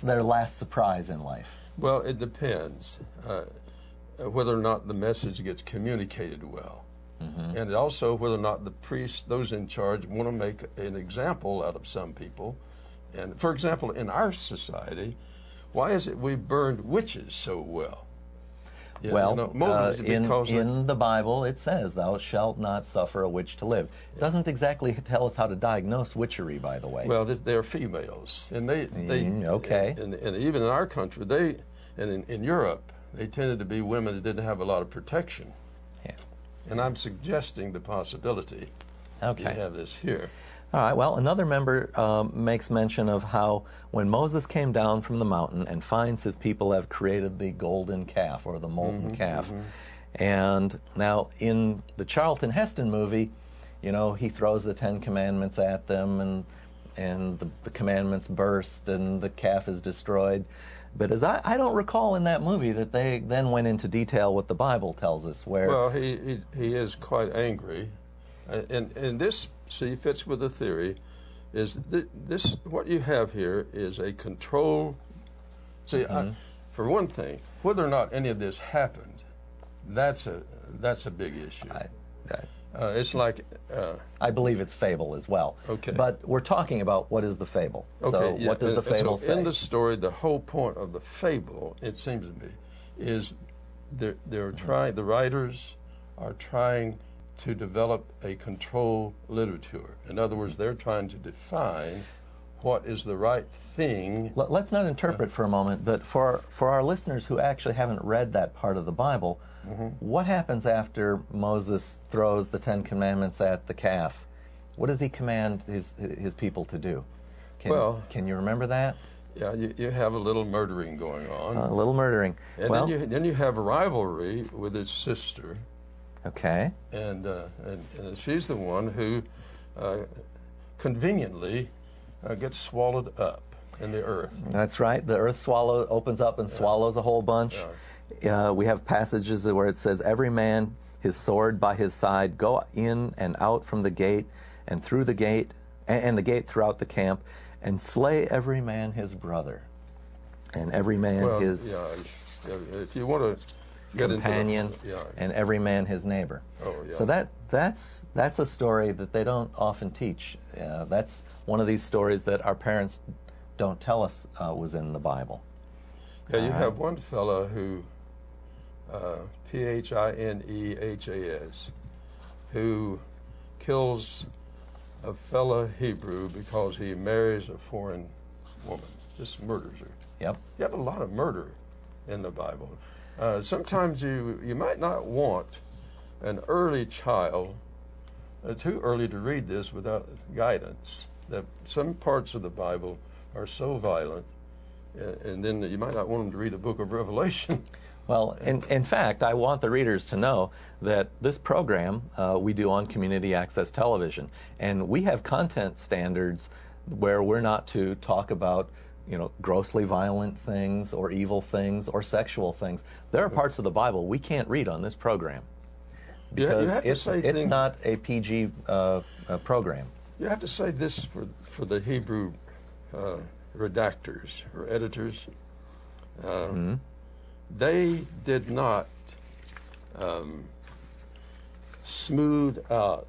their last surprise in life? Well, it depends whether or not the message gets communicated well. And also whether or not the priests, those in charge, want to make an example out of some people. And for example, in our society, why is it we burned witches so well? In the Bible it says, "Thou shalt not suffer a witch to live." It doesn't exactly tell us how to diagnose witchery, by the way. Well, they're females, and they okay. And even in our country, in Europe, they tended to be women that didn't have a lot of protection. Yeah. And I'm suggesting the possibility. Okay. You have this here. All right, well, another member makes mention of how when Moses came down from the mountain and finds his people have created the golden calf or the molten calf. And now in the Charlton Heston movie, he throws the 10 Commandments at them and the commandments burst and the calf is destroyed. But as I don't recall in that movie that they then went into detail what the Bible tells us. Well, he is quite angry. And this, see, fits with the theory, is this what you have here is a control. See, for one thing, whether or not any of this happened, that's a big issue. It's like I believe it's fable as well. Okay, but we're talking about what is the fable. Okay, so what does the fable say? In the story, the whole point of the fable, it seems to me, is they're trying. The writers are trying to develop a control literature. In other words, they're trying to define what is the right thing. Let's not interpret for a moment, but for our listeners who actually haven't read that part of the Bible, what happens after Moses throws the 10 Commandments at the calf? What does he command his people to do? Can you remember that? Yeah, you have a little murdering going on. A little murdering. And then you have a rivalry with his sister. Okay. And she's the one who conveniently gets swallowed up in the earth. That's right. The earth opens up and swallows a whole bunch. We have passages where it says, "Every man his sword by his side, go in and out from the gate, and through the gate, and the gate throughout the camp, and slay every man his brother, and every man his." Yeah, if you want to companion, and every man his neighbor. Oh, yeah. So that's a story that they don't often teach. That's one of these stories that our parents don't tell us was in the Bible. Yeah, you have one fella who, Phinehas, who kills a fella Hebrew because he marries a foreign woman, just murders her. Yep. You have a lot of murder in the Bible. Sometimes you might not want an early child, too early to read this without guidance, that some parts of the Bible are so violent, and then you might not want them to read the book of Revelation. Well, in fact, I want the readers to know that this program we do on community access television, and we have content standards where we're not to talk about, grossly violent things or evil things or sexual things. There are parts of the Bible we can't read on this program because it's not a PG program. You have to say this for the Hebrew redactors or editors. They did not smooth out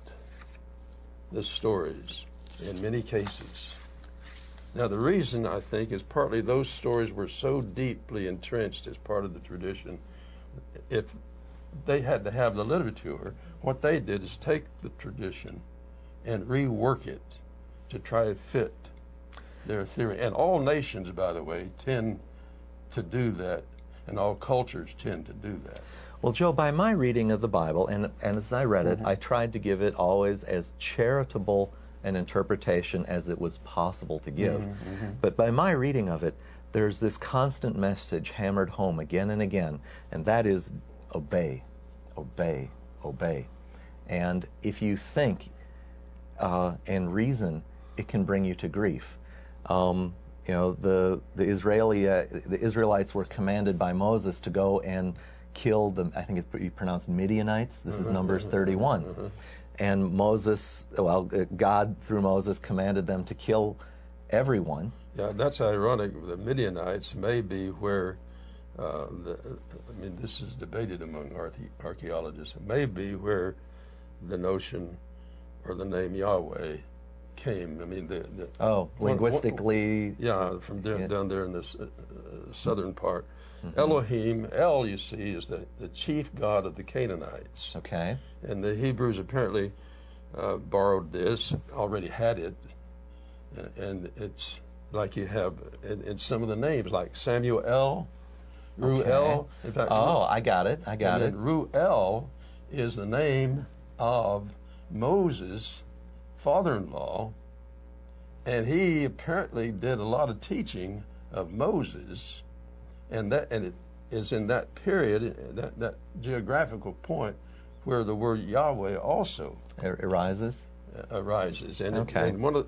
the stories in many cases. Now, the reason, I think, is partly those stories were so deeply entrenched as part of the tradition. If they had to have the literature, what they did is take the tradition and rework it to try to fit their theory. And all nations, by the way, tend to do that, and all cultures tend to do that. Well, Joe, by my reading of the Bible, and as I read it, I tried to give it always as charitable an interpretation as it was possible to give. But by my reading of it, there's this constant message hammered home again and again, and that is obey, obey, obey. And if you think and reason, it can bring you to grief. The Israelites were commanded by Moses to go and kill the, I think it's pronounced Midianites. This is Numbers 31. And God through Moses commanded them to kill everyone. Yeah, that's ironic. The Midianites may be where, this is debated among archaeologists, it may be where the notion or the name Yahweh came. Linguistically. From down there in the southern part. Elohim, El, you see, is the chief god of the Canaanites. Okay. And the Hebrews apparently borrowed this, already had it, and it's like you have in some of the names, like Samuel, Ruel. In fact, I got it. And Ruel is the name of Moses' father-in-law, and he apparently did a lot of teaching of Moses, and it is in that period, that geographical point, where the word Yahweh also arises. And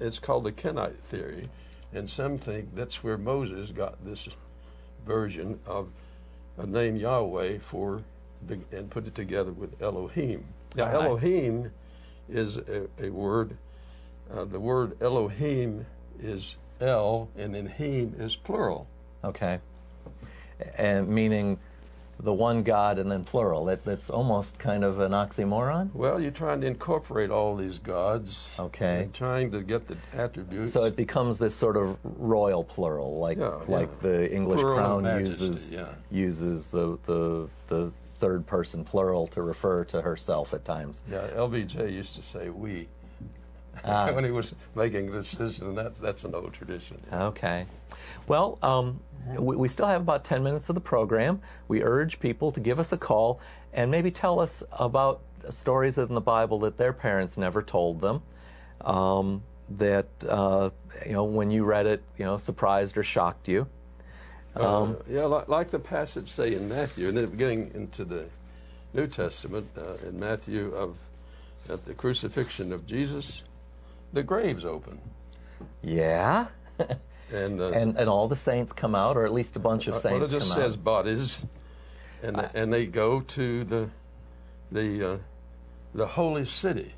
it's called the Kenite theory, and some think that's where Moses got this version of a name Yahweh and put it together with Elohim. Now, Elohim is a word. The word Elohim is El, and then Him is plural. Okay. And meaning the one God and then plural. That's almost kind of an oxymoron? Well, you're trying to incorporate all these gods. Okay. And trying to get the attributes. So it becomes this sort of royal plural, like the English plural crown uses the third person plural to refer to herself at times. Yeah, LBJ used to say we when he was making a decision, and that's an old tradition. Okay. Well, we still have about 10 minutes of the program. We urge people to give us a call and maybe tell us about stories in the Bible that their parents never told them, that when you read it, surprised or shocked you. Like the passage say in Matthew, and then getting into the New Testament in Matthew at the crucifixion of Jesus, the grave's open. Yeah. And all the saints come out, or at least a bunch of saints come out. Well, it just says bodies, and they go to the holy city.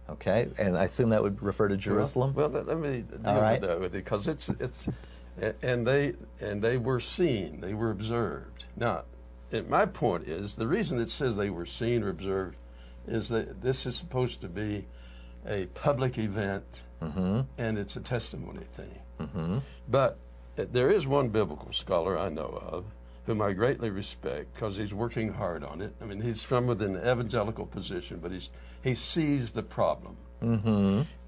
Okay, and I assume that would refer to Jerusalem. Well, let me deal with that with you, because it's and they were seen, they were observed. Now, my point is, the reason it says they were seen or observed is that this is supposed to be a public event, and it's a testimony thing. But there is one biblical scholar I know of whom I greatly respect because he's working hard on it. I mean, he's from within the evangelical position, but he sees the problem.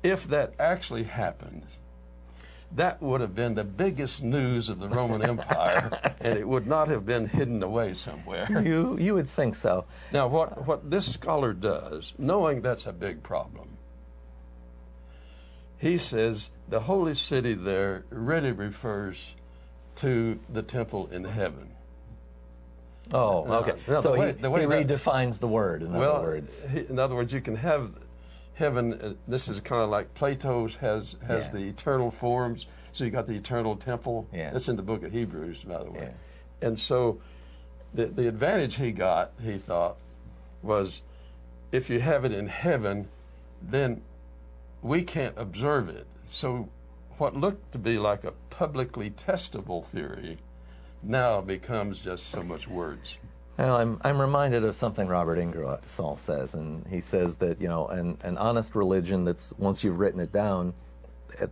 If that actually happens, that would have been the biggest news of the Roman Empire, and it would not have been hidden away somewhere. You would think so. Now, what this scholar does, knowing that's a big problem, he says the holy city there really refers to the temple in heaven. Oh, okay. So he redefines the word, in other words. In other words, you can have heaven, this is kind of like Plato's has the eternal forms, so you got the eternal temple. That's in the book of Hebrews, by the way. And so the advantage he got, he thought, was if you have it in heaven, then we can't observe it. So what looked to be like a publicly testable theory now becomes just so much words. Well, I'm reminded of something Robert Ingersoll says, and he says that, you know, an honest religion that's, once you've written it down,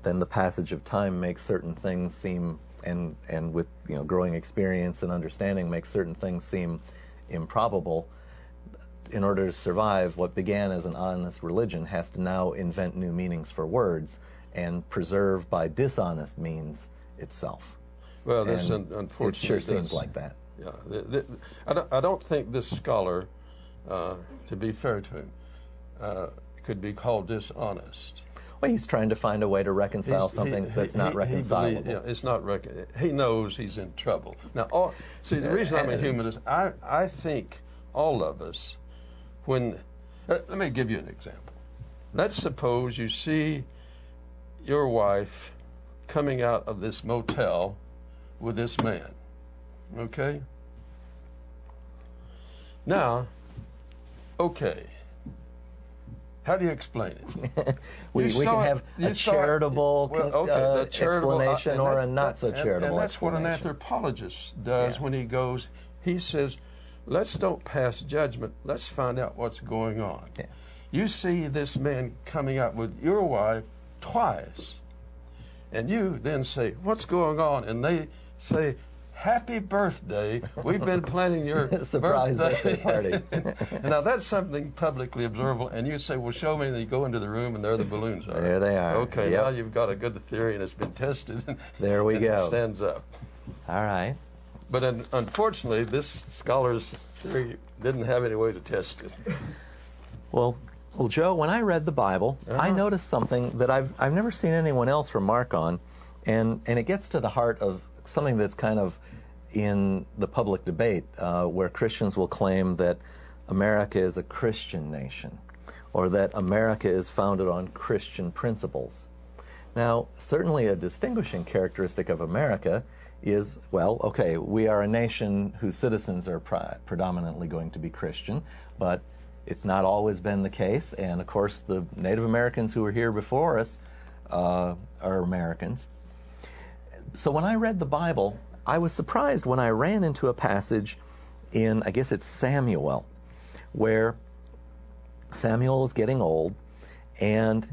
then the passage of time makes certain things seem, and with, you know, growing experience and understanding, makes certain things seem improbable. In order to survive, what began as an honest religion has to now invent new meanings for words and preserve by dishonest means itself. Well, this unfortunately it sure seems like that. Yeah, I don't think this scholar, to be fair to him, could be called dishonest. Well, he's trying to find a way to reconcile something that's not reconcilable. It's not he knows he's in trouble. Now, the reason I'm a humanist, I think all of us, let me give you an example. Let's suppose you see your wife coming out of this motel with this man, okay? Now, okay, how do you explain it? we can have a charitable explanation or a not-so-charitable and that's what an anthropologist does when he goes, he says, let's don't pass judgment, let's find out what's going on. Yeah. You see this man coming out with your wife twice, and you then say, what's going on? And they say, happy birthday, we've been planning your surprise birthday party. Now that's something publicly observable, and you say, well, show me, and you go into the room, and there the balloons are. There they are. Okay, now you've got a good theory, and it's been tested. There we go. It stands up. All right. But unfortunately, this scholar's theory didn't have any way to test it. Well, Joe, when I read the Bible, I noticed something that I've never seen anyone else remark on, and it gets to the heart of something that's kind of in the public debate, where Christians will claim that America is a Christian nation, or that America is founded on Christian principles. Now, certainly a distinguishing characteristic of America is, well, okay, we are a nation whose citizens are predominantly going to be Christian, but it's not always been the case, and of course the Native Americans who were here before us are Americans. So when I read the Bible, I was surprised when I ran into a passage in, I guess it's Samuel, where Samuel was getting old, and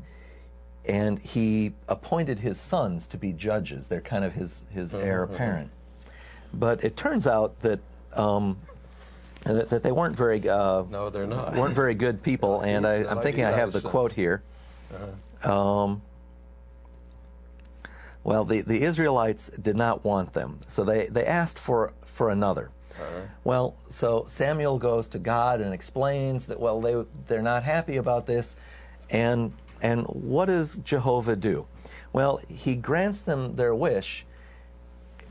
he appointed his sons to be judges. They're kind of his heir apparent. But it turns out that that they weren't very no, they're not. weren't very good people. And I'm thinking I have the quote here. Well, the Israelites did not want them, so they asked for another. Well, so Samuel goes to God and explains that, well, they're not happy about this, and what does Jehovah do? Well, he grants them their wish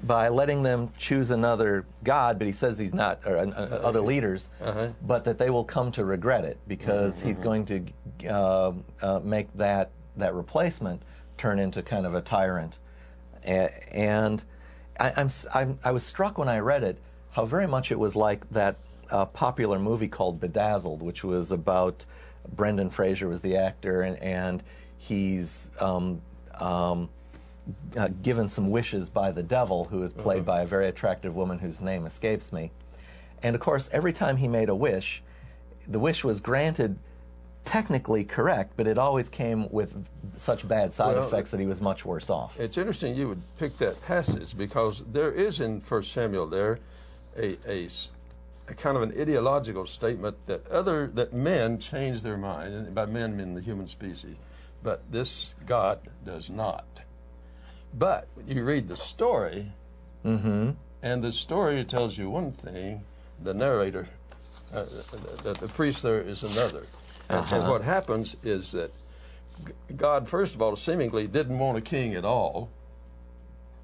by letting them choose another god, but he says he's not, or other leaders, but that they will come to regret it, because he's going to make that replacement turn into kind of a tyrant. And I was struck when I read it how very much it was like that popular movie called Bedazzled, which was about Brendan Fraser was the actor, and he's given some wishes by the devil, who is played by a very attractive woman whose name escapes me. And of course, every time he made a wish, the wish was granted technically correct, but it always came with such bad side effects that he was much worse off. It's interesting you would pick that passage, because there is in 1 Samuel there a kind of an ideological statement that men change their mind, and by men I mean the human species, but this God does not. But you read the story, and the story tells you one thing, the narrator, the priest there is another. And what happens is that God, first of all, seemingly didn't want a king at all.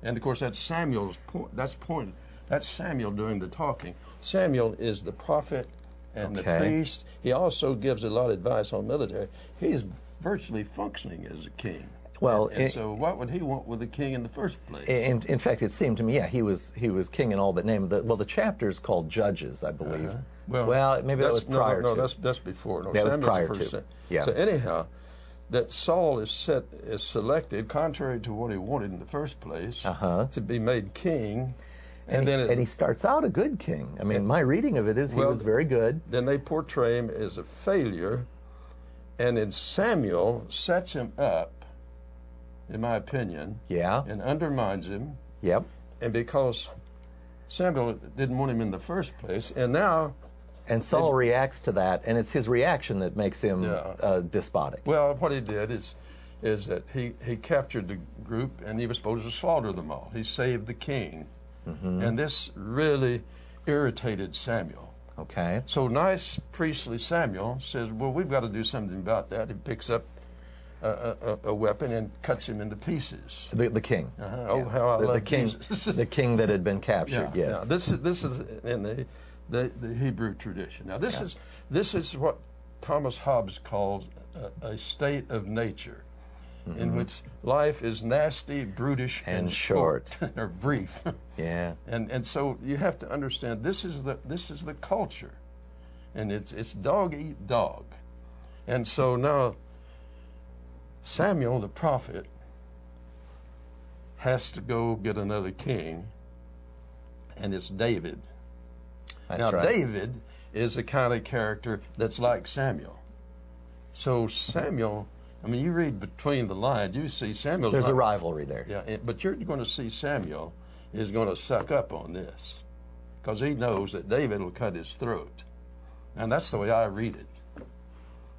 And of course, that's Samuel's point. That's Samuel doing the talking. Samuel is the prophet and the priest. He also gives a lot of advice on military. He's virtually functioning as a king. Well, and so what would he want with a king in the first place? In fact, it seemed to me, he was king in all but name. The chapter is called Judges, I believe. Well, maybe that was prior to. No, that's before. No, that was prior first to. Yeah. So anyhow, that Saul is selected, contrary to what he wanted in the first place, to be made king. And he starts out a good king. I mean, my reading of it is he was very good. Then they portray him as a failure, and then Samuel sets him up, in my opinion, and undermines him. Yep. And because Samuel didn't want him in the first place, and now... And Saul reacts to that, and it's his reaction that makes him despotic. Well, what he did is that he captured the group, and he was supposed to slaughter them all. He saved the king. And this really irritated Samuel. Okay. So nice priestly Samuel says, well, we've got to do something about that. He picks up a weapon and cuts him into pieces. The king. Oh, how I love Jesus. The king that had been captured, yes. Yeah. This is in the Hebrew tradition. Now, this is what Thomas Hobbes calls a state of nature, in which life is nasty, brutish, and short, or brief. Yeah. And so you have to understand this is the culture, and it's dog eat dog, and so now Samuel the prophet has to go get another king, and it's David. Now, David is the kind of character that's like Samuel. So Samuel, I mean, you read between the lines, you see Samuel's... There's a rivalry there. Yeah, but you're going to see Samuel is going to suck up on this, because he knows that David will cut his throat. And that's the way I read it.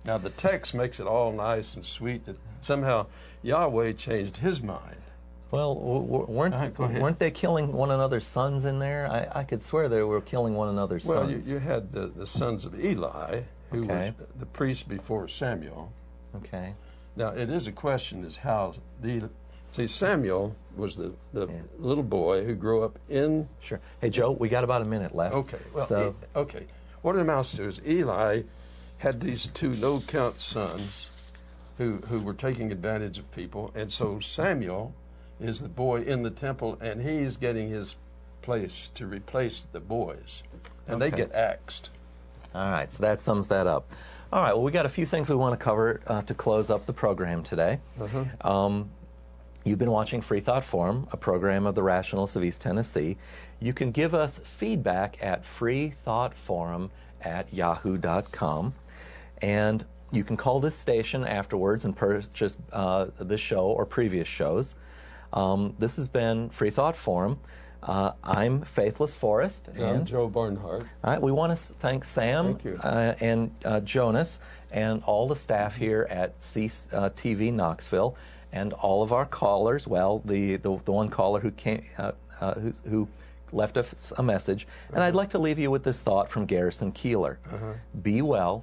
Now, the text makes it all nice and sweet that somehow Yahweh changed his mind. Well, weren't they killing one another's sons in there? I could swear they were killing one another's sons. Well, you had the sons of Eli, who was the priest before Samuel. Okay. Now, it is a question is how see, Samuel was the little boy who grew up in... Sure. Hey, Joe, we got about a minute left. Okay. Well, what it amounts to is Eli had these two no-count sons who were taking advantage of people, and so Samuel is the boy in the temple, and he's getting his place to replace the boys, and they get axed. All right, so that sums that up. All right, well, we got a few things we want to cover to close up the program today. You've been watching Freethought Forum, a program of the Rationalists of East Tennessee. You can give us feedback at freethoughtforum@yahoo.com, and you can call this station afterwards and purchase this show or previous shows. This has been Freethought Forum. I'm Faithless Forrest. And I'm Joe Barnhart. All right, we want to thank Sam and Jonas and all the staff here at CTV Knoxville and all of our callers. Well, the one caller who came who left us a message. And I'd like to leave you with this thought from Garrison Keillor. Be well,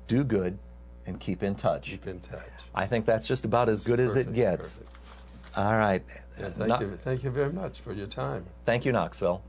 do good, and keep in touch. Keep in touch. I think that's just about as good as it gets. Perfect. All right. Yeah, thank you very much for your time. Thank you, Knoxville.